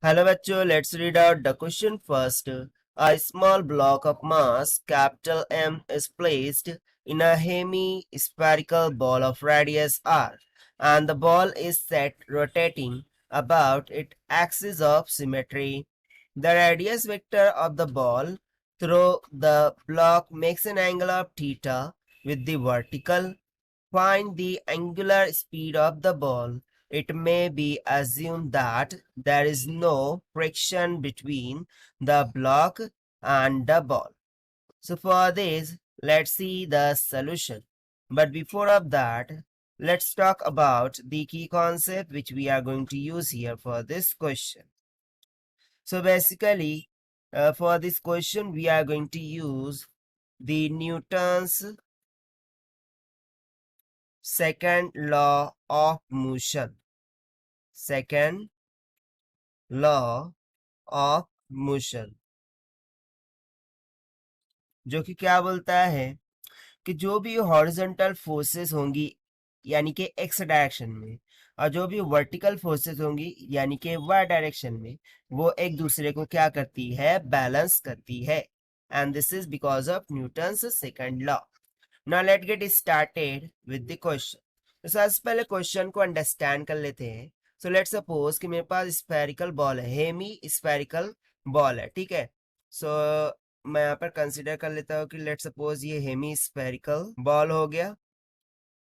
Hello bachcho, let's read out the question first. A small block of mass capital M is placed in a hemispherical ball of radius r, and the ball is set rotating about its axis of symmetry. The radius vector of the ball through the block makes an angle of theta with the vertical. Find the angular speed of the ball. It may be assumed that there is no friction between the block and the ball. So for this, let's see the solution. But before of that, let's talk about the key concept which we are going to use here for this question. So basically, for this question, we are going to use the Newton's second law of motion. Second law of motion, जो कि क्या बोलता है कि जो भी horizontal forces होंगी यानी कि एक्स डायरेक्शन में और जो भी वर्टिकल फोर्सेस होंगी यानी कि वाई डायरेक्शन में, वो एक दूसरे को क्या करती है, बैलेंस करती है. And this is because of Newton's second law. Now let get started with the question. तो सबसे पहले क्वेश्चन को अंडरस्टैंड कर लेते हैं. सो लेट सपोज कि मेरे पास स्फेरिकल बॉल है, हेमी स्फेरिकल बॉल है, ठीक है. सो मैं यहाँ पर कंसिडर कर लेता हूँ कि लेट सपोज ये हेमी स्फेरिकल बॉल हो गया,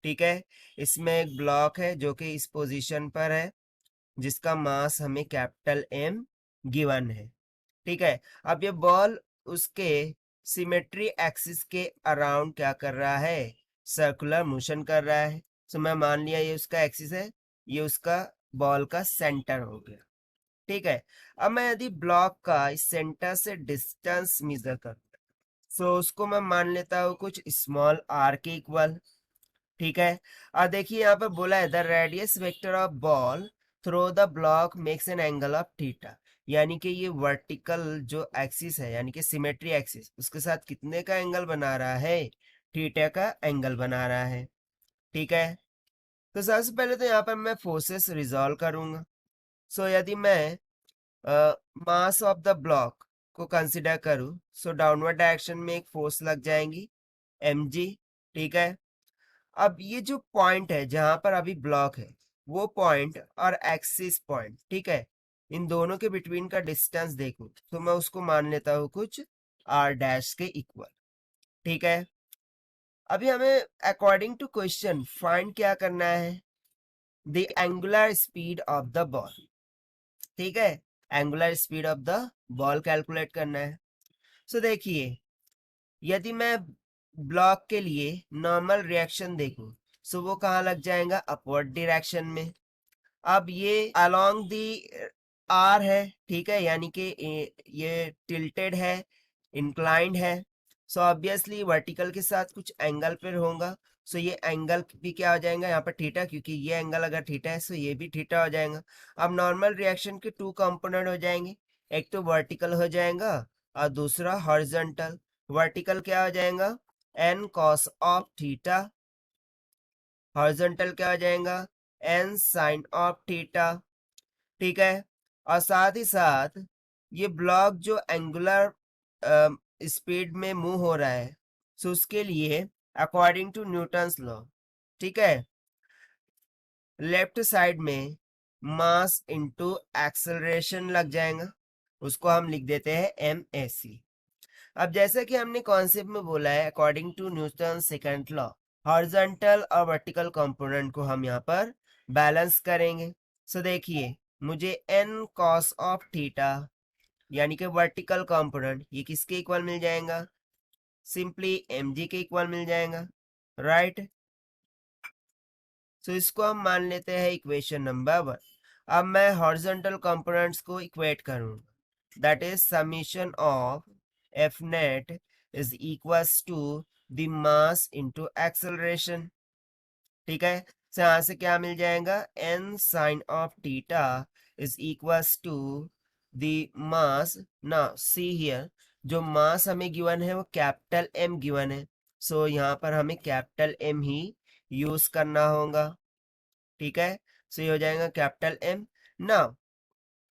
ठीक है. इसमें एक ब्लॉक है जो कि इस पोजीशन पर है, जिसका मास हमें कैपिटल एम गिवन है, ठीक है. अब ये बॉल उसके सिमेट्री एक्सिस के अराउंड क्या कर रहा है, सर्कुलर मोशन कर रहा है. सो मैं मान लिया ये उसका एक्सिस है, ये उसका बॉल का सेंटर हो गया, ठीक है. अब मैं यदि ब्लॉक का इस सेंटर से डिस्टेंस मेजर करूँ, सो उसको मैं मान लेता हूँ कुछ स्मॉल आर के इक्वल, ठीक है. और देखिए यहाँ पर बोला है the radius vector of ball through the block makes an angle of theta, यानी कि ये वर्टिकल जो एक्सिस है यानी कि सिमेट्री एक्सिस, उसके साथ कितने का एंगल बना रहा है, थीटा का एंगल बना रहा है, ठीक है. तो सबसे पहले तो यहाँ पर मैं फोर्सेस रिजॉल्व करूंगा. सो यदि मैं मास ऑफ द ब्लॉक को कंसिडर करूं, सो डाउनवर्ड डायरेक्शन में एक फोर्स लग जाएंगी mg, ठीक है. अब ये जो पॉइंट है जहां पर अभी ब्लॉक है, वो पॉइंट और एक्सिस पॉइंट, ठीक है, इन दोनों के बिटवीन का डिस्टेंस देखूं तो मैं उसको मान लेता हूं कुछ r डैश के इक्वल, ठीक है. अभी हमें अकॉर्डिंग टू क्वेश्चन फाइंड क्या करना है, the angular speed of the ball, ठीक है. Angular speed of the ball calculate करना है. सो देखिए, यदि मैं ब्लॉक के लिए नॉर्मल रिएक्शन देखूं, सो वो कहाँ लग जाएगा, अपवर्ड डायरेक्शन में. अब ये अलोंग दी आर है, ठीक है, यानी कि ये टिल्टेड है, इंक्लाइंड है. सो ऑब्वियसली वर्टिकल के साथ कुछ एंगल पर होगा. सो ये एंगल भी क्या हो जाएगा यहाँ पर, थीटा, क्योंकि ये एंगल अगर थीटा है सो ये भी थीटा हो जाएगा. अब नॉर्मल रिएक्शन के टू कंपोनेंट हो जाएंगे, एक तो वर्टिकल हो जाएगा और दूसरा हॉरिजॉन्टल. वर्टिकल क्या हो जाएगा, N cos of theta, horizontal क्या हो जाएगा, एन साइन ऑफ थीटा, ठीक है. और साथ ही साथ ये ब्लॉक जो एंगुलर स्पीड में मूव हो रहा है, सो उसके लिए अकॉर्डिंग टू न्यूटन्स लॉ, ठीक है, लेफ्ट साइड में मास इनटू एक्सेलरेशन लग जाएगा, उसको हम लिख देते हैं एम ए सी. अब जैसा कि हमने कॉन्सेप्ट में बोला है, according to Newton second law, horizontal और वर्टिकल कंपोनेंट को हम यहाँ पर बैलेंस करेंगे. सो देखिए, मुझे एन कॉस ऑफ थीटा यानी कि वर्टिकल कंपोनेंट, ये किसके इक्वल मिल जाएगा, सिंपली mg के इक्वल मिल जाएगा, राइट. सो इसको हम मान लेते हैं इक्वेशन नंबर 1. अब मैं हॉरिजॉन्टल कंपोनेंट्स को इक्वेट करूंगा, that is summation of F net is equals to the mass into acceleration, ठीक है. तो यहां से क्या मिल जाएगा, N sine of theta is equals to the mass. ना सी हियर, जो मास हमें गिवन है वो कैपिटल एम गिवन है, सो यहाँ पर हमें कैपिटल एम ही यूज करना होगा, ठीक है. सो ये हो जाएगा कैपिटल एम. ना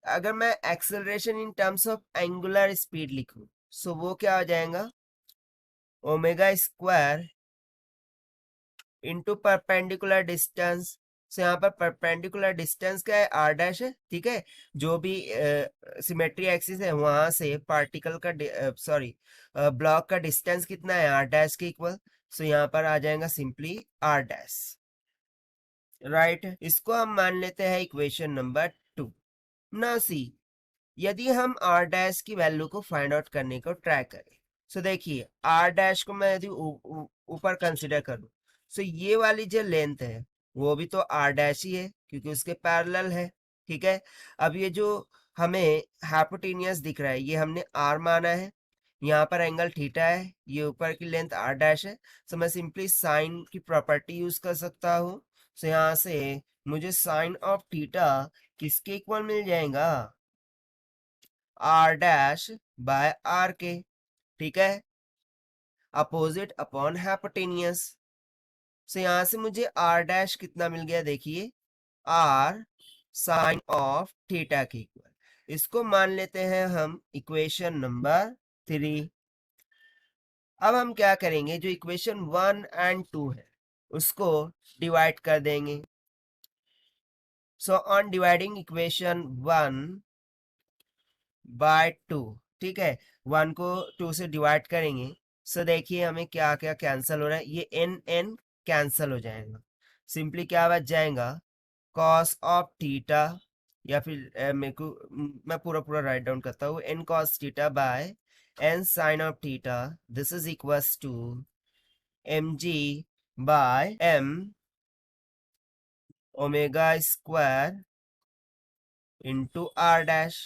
अगर मैं acceleration in terms of angular speed लिखूं, सो वो क्या हो जाएगा, omega square into perpendicular distance. से यहाँ पर परपेंडिकुलर डिस्टेंस क्या है, आर डैश है, ठीक है। जो भी सिमेट्री एक्सिस है वहां से पार्टिकल का सॉरी ब्लॉक का डिस्टेंस कितना है, आर डैश के इक्वल। सो यहाँ पर आ जाएगा सिंपली आर डैश, राइट। इसको हम मान लेते हैं इक्वेशन नंबर 2। नाउ सी, यदि हम आर डैश की वैल्यू को फाइंड आउट करने को ट्राई करें, सो देखिए आर डैश को मैं यदि ऊपर कंसिडर करूं, सो ये वाली जो लेंथ है वो भी तो आर डैश ही है क्योंकि उसके पैरेलल है, ठीक है। अब ये जो हमें हाइपोटेनियस दिख रहा है ये हमने आर माना है, यहाँ पर एंगल थीटा है, ये ऊपर की लेंथ आर डैश है। सो मैं सिंपली साइन की प्रॉपर्टी यूज कर सकता हूँ। सो यहाँ से मुझे साइन ऑफ थीटा किसके इक्वल मिल जाएगा, आर डैश बाय आर के, ठीक है, अपोजिट अपॉन हाइपोटेनियस। से यहां से मुझे आर डैश कितना मिल गया, देखिए आर साइन ऑफ थीटा के इक्वल। इसको मान लेते हैं हम इक्वेशन नंबर 3। अब हम क्या करेंगे, जो इक्वेशन 1 एंड 2 है उसको डिवाइड कर देंगे। So on dividing equation 1 by 2, ठीक है, 1 को 2 से डिवाइड करेंगे। सो देखिए हमें क्या क्या कैंसिल हो रहा है, ये एन एन कैंसिल हो जाएगा। सिंपली क्या बच जाएगा, कॉस ऑफ थीटा, या फिर मेरे को मैं पूरा पूरा राइट डाउन करता हूँ, N cos theta by N sine of theta, this is equals to m g by m omega square into r dash,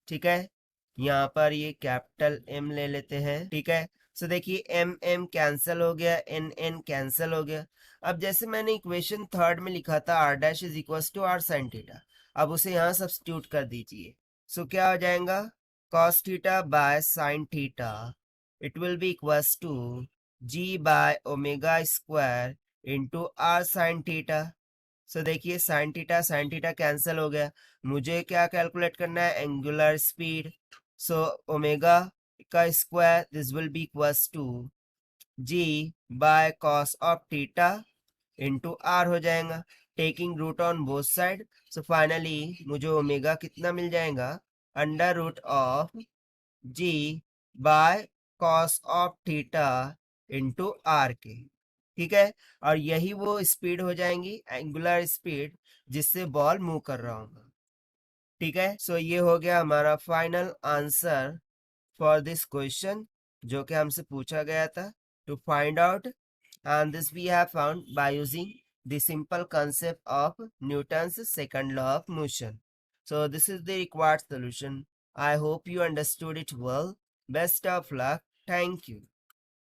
ठीक है। यहाँ पर ये कैपिटल एम ले लेते हैं, ठीक है। सो देखिए एम एम कैंसिल हो गया, एन एन कैंसिल हो गया। अब जैसे मैंने इक्वेशन 3 में लिखा था r dash is equal to r sine theta, अब उसे यहाँ सब्स्टिट्यूट कर दीजिए। सो क्या हो जाएगा, cos theta by sine theta, it will be equals to g by omega square into r sine theta. So देखिए साइन थीटा कैंसिल हो गया। मुझे क्या कैलकुलेट करना है, एंगुलर स्पीड। सो ओमेगा का square this will be equals to g by cos of theta into r हो जाएगा, taking root on both side. So finally मुझे ओमेगा कितना मिल जाएगा, under root of g by cos of theta into r के, ठीक है। और यही वो स्पीड हो जाएंगी, एंगुलर स्पीड, जिससे बॉल मूव कर रहा होगा, ठीक है। सो ये हो गया हमारा final answer for this question जो कि हमसे पूछा गया था, to find out, and this we have found by using the simple concept of Newton's second law of motion. So this is the required solution. I hope you understood it well. Best of luck. Thank you.